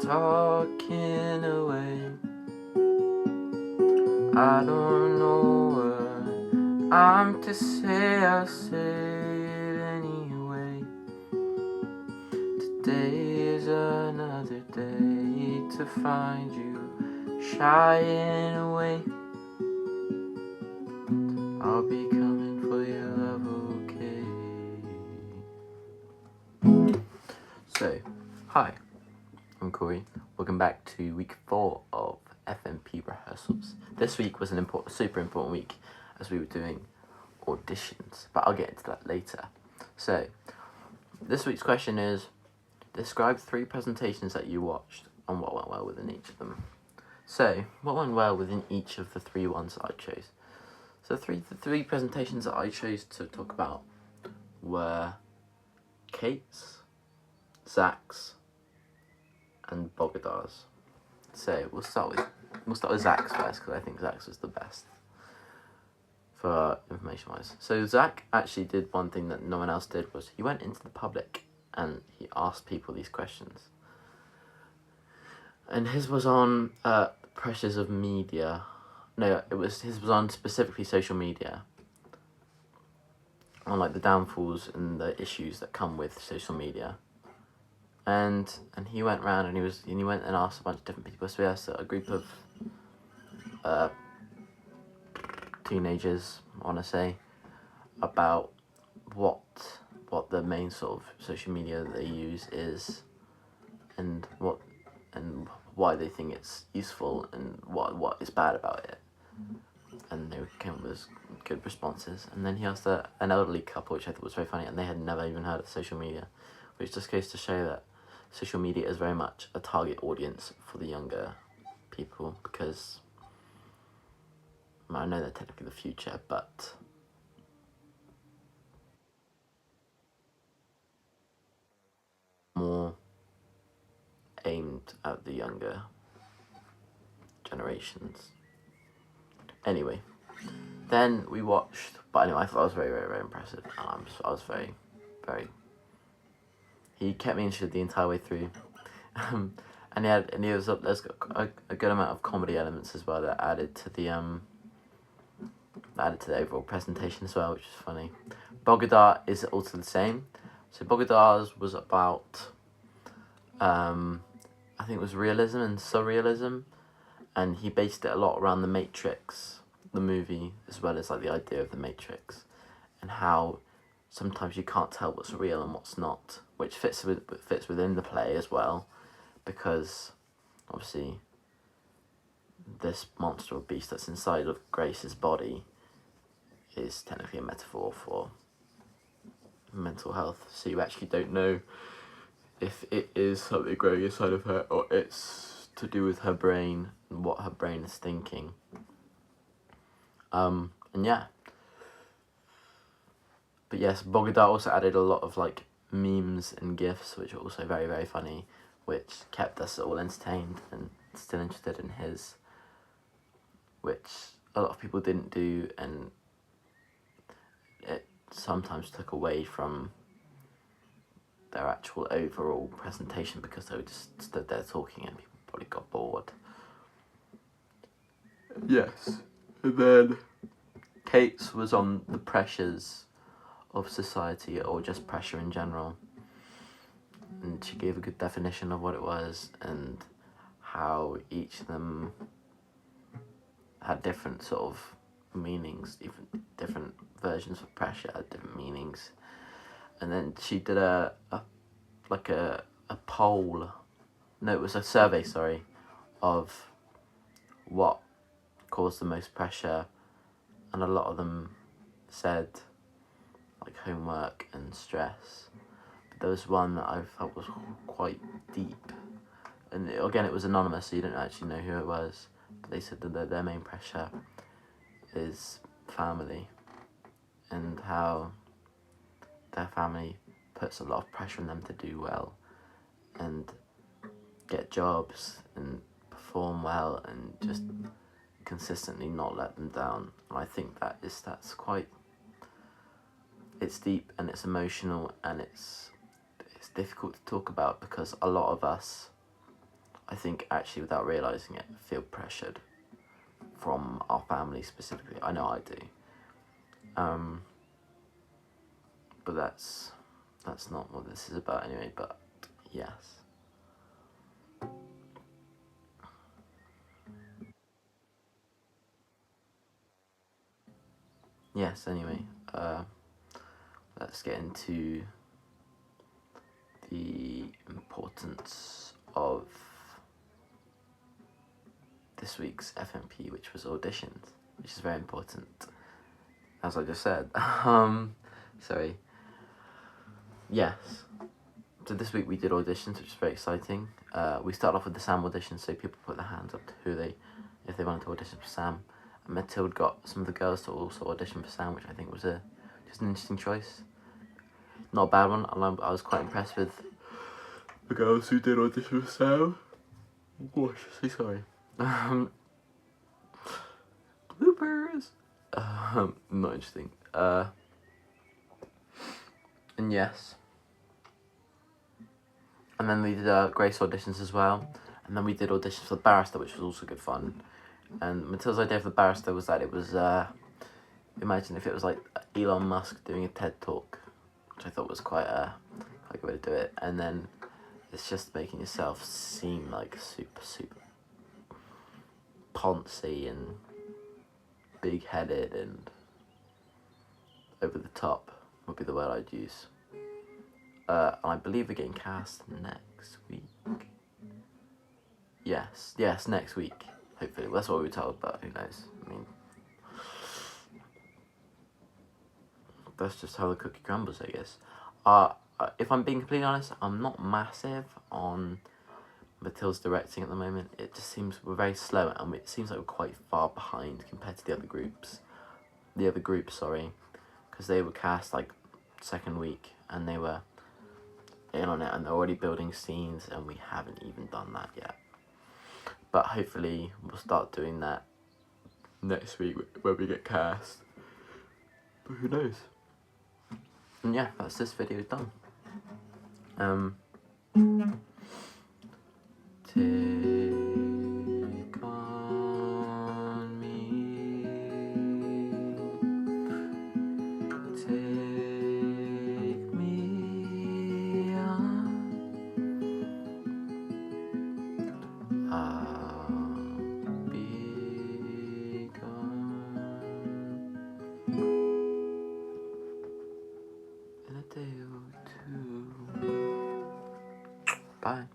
talking away. I don't know what I'm to say, I'll say it anyway. Today is another day to find you shying away. I'll be coming for your love, okay? So, hi, I'm Corey. Welcome back to week 4 of FMP rehearsals. This week was an super important week as we were doing auditions, but I'll get into that later. So, this week's question is, describe 3 presentations that you watched and what went well within each of them. So, what went well within each of the 3 ones that I chose? So the three presentations that I chose to talk about were Kate's, Zach's, and Bogodar's. So we'll start with Zach's first, because I think Zach's was the best for information wise. So Zach actually did one thing that no one else did, was he went into the public and he asked people these questions. And his was on pressures of media. No, his was on specifically social media, on like the downfalls and the issues that come with social media. And he went around and he went and asked a bunch of different people. So we asked a group of teenagers, I want to say, about what the main sort of social media that they use is, and why they think it's useful and what is bad about it. And they came with good responses. And then he asked an elderly couple, which I thought was very funny, and they had never even heard of social media, which just goes to show that social media is very much a target audience for the younger people, because I know they're technically the future, but more aimed at the younger generations. Anyway, then we watched, but anyway, I thought it was very, very, very impressive. I was very, very. He kept me interested the entire way through, and there's a good amount of comedy elements as well that added to the overall presentation as well, which is funny. Bogodar is also the same. So Bogodar's was about, I think it was realism and surrealism, and he based it a lot around The Matrix, the movie, as well as like the idea of The Matrix, and how sometimes you can't tell what's real and what's not, which fits within the play as well, because obviously this monster or beast that's inside of Grace's body is technically a metaphor for mental health, so you actually don't know if it is something growing inside of her or it's to do with her brain and what her brain is thinking. And yeah. But yes, Bogodar also added a lot of like memes and GIFs, which were also very, very funny, which kept us all entertained and still interested in his, which a lot of people didn't do, and it sometimes took away from their actual overall presentation because they were just stood there talking and people probably got bored. Yes. And then Kate's was on the pressures of society, or just pressure in general. And she gave a good definition of what it was and how each of them had different sort of meanings, even different versions of pressure had different meanings. And then she did a poll, no, it was a survey, sorry, of what caused the most pressure, and a lot of them said like homework and stress. But there was one that I felt was quite deep, and again it was anonymous, so you don't actually know who it was, but they said that their main pressure is family, and how their family puts a lot of pressure on them to do well and get jobs and perform well and just consistently not let them down. And I think that's quite, it's deep and it's emotional and it's difficult to talk about, because a lot of us I think actually without realising it, feel pressured from our family specifically. I know I do. But that's not what this is about anyway, but yes. Yes, anyway, let's get into the importance of this week's FMP, which was auditions, which is very important, as I just said. Sorry. Yes. So this week we did auditions, which is very exciting. We started off with the Sam audition, so people put their hands up to if they wanted to audition for Sam. And Matilda got some of the girls to also audition for Sam, which I think was just an interesting choice. Not a bad one. I was quite impressed with the girls who did audition for Sam. Gosh, so sorry. Bloopers. Not interesting. And yes. And then we did Grace auditions as well. And then we did auditions for the barrister, which was also good fun. And Matilda's idea for the barrister was that it was, imagine if it was like Elon Musk doing a TED talk, which I thought was quite a good way to do it. And then it's just making yourself seem like super poncy and big-headed and over the top would be the word I'd use. And I believe we're getting cast next week. Yes, next week. Hopefully, well, that's what we were told, but who knows? I mean, that's just how the cookie crumbles, I guess. If I'm being completely honest, I'm not massive on Matilda's directing at the moment. It just seems we're very slow, and it seems like we're quite far behind compared to the other groups. Because they were cast like second week, and they were in on it, and they're already building scenes, and we haven't even done that yet. But hopefully we'll start doing that next week when we get cast. But who knows? And yeah, that's this video done. Take on me, take me on. I'll be gone in a day or two. Bye.